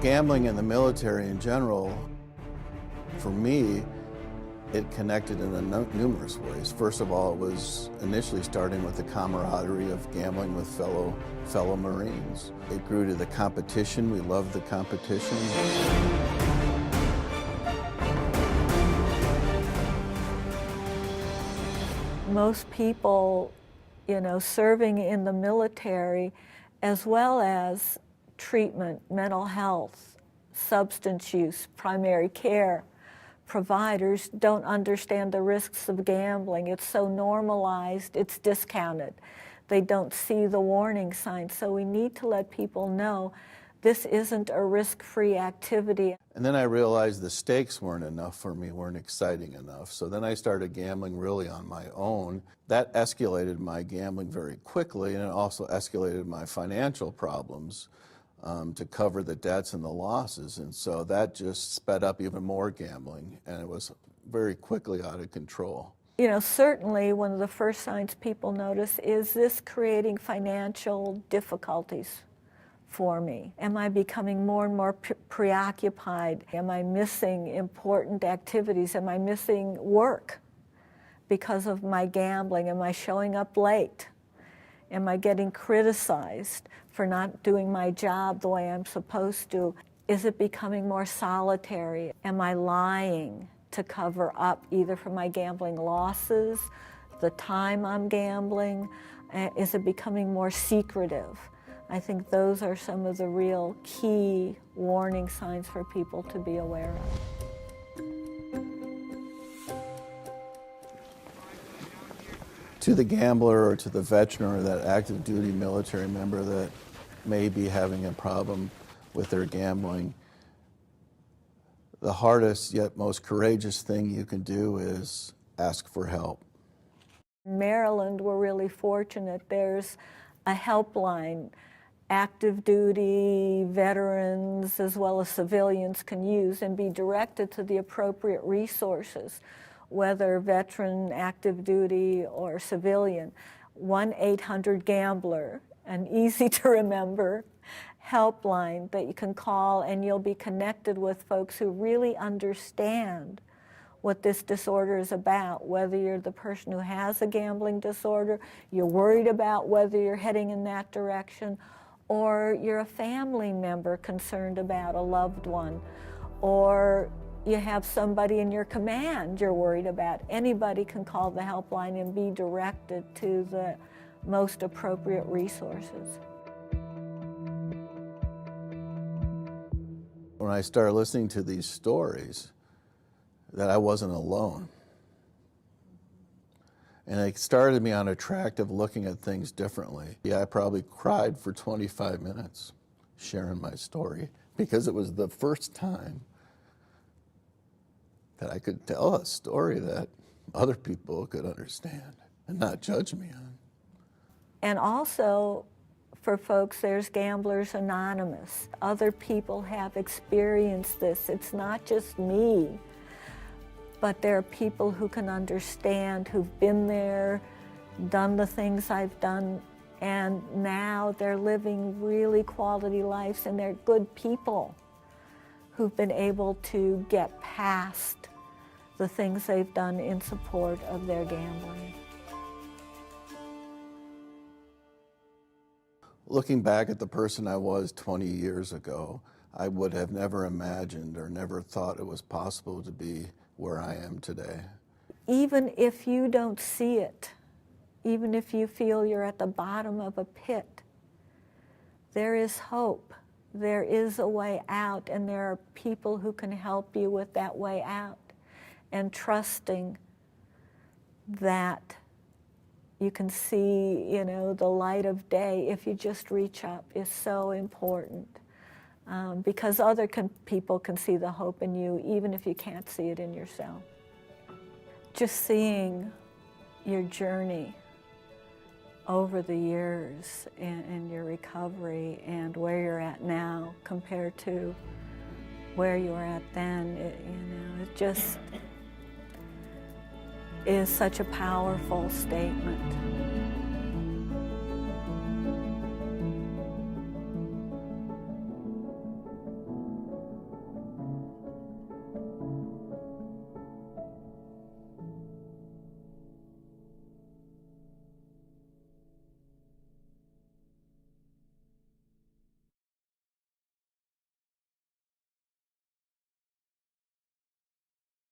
Gambling in the military in general, for me, it connected in numerous ways. First of all, it was initially starting with the camaraderie of gambling with fellow Marines. It grew to the competition. We loved the competition. Most people, serving in the military, as well as treatment, mental health, substance use, primary care providers, don't understand the risks of gambling. It's so normalized, it's discounted. They don't see the warning signs. So we need to let people know this isn't a risk-free activity. And then I realized the stakes weren't enough for me, weren't exciting enough. So then I started gambling really on my own. That escalated my gambling very quickly, and it also escalated my financial problems to cover the debts and the losses. And so that just sped up even more gambling, and it was very quickly out of control. Certainly one of the first signs people notice is this creating financial difficulties for me. Am I becoming more and more preoccupied? Am I missing important activities? Am I missing work because of my gambling? Am I showing up late? Am I getting criticized for not doing my job the way I'm supposed to? Is it becoming more solitary? Am I lying to cover up either for my gambling losses, the time I'm gambling? Is it becoming more secretive? I think those are some of the real key warning signs for people to be aware of. To the gambler or to the veteran or that active duty military member that may be having a problem with their gambling, the hardest yet most courageous thing you can do is ask for help. In Maryland, we're really fortunate. There's a helpline active duty veterans as well as civilians can use and be directed to the appropriate resources, whether veteran, active duty, or civilian. 1-800-GAMBLER, an easy to remember helpline that you can call, and you'll be connected with folks who really understand what this disorder is about, whether you're the person who has a gambling disorder, you're worried about whether you're heading in that direction, or you're a family member concerned about a loved one, or you have somebody in your command you're worried about. Anybody can call the helpline and be directed to the most appropriate resources. When I started listening to these stories, that I wasn't alone. And it started me on a track of looking at things differently. Yeah, I probably cried for 25 minutes sharing my story because it was the first time that I could tell a story that other people could understand and not judge me on. And also, for folks, there's Gamblers Anonymous. Other people have experienced this. It's not just me. But there are people who can understand, who've been there, done the things I've done, and now they're living really quality lives, and they're good people who've been able to get past the things they've done in support of their gambling. Looking back at the person I was 20 years ago, I would have never imagined or never thought it was possible to be where I am today. Even if you don't see it, even if you feel you're at the bottom of a pit, there is hope. There is a way out, and there are people who can help you with that way out. And trusting that you can see, the light of day if you just reach up is so important. Because other people can see the hope in you, even if you can't see it in yourself. Just seeing your journey over the years and your recovery and where you're at now compared to where you were at then, it just is such a powerful statement.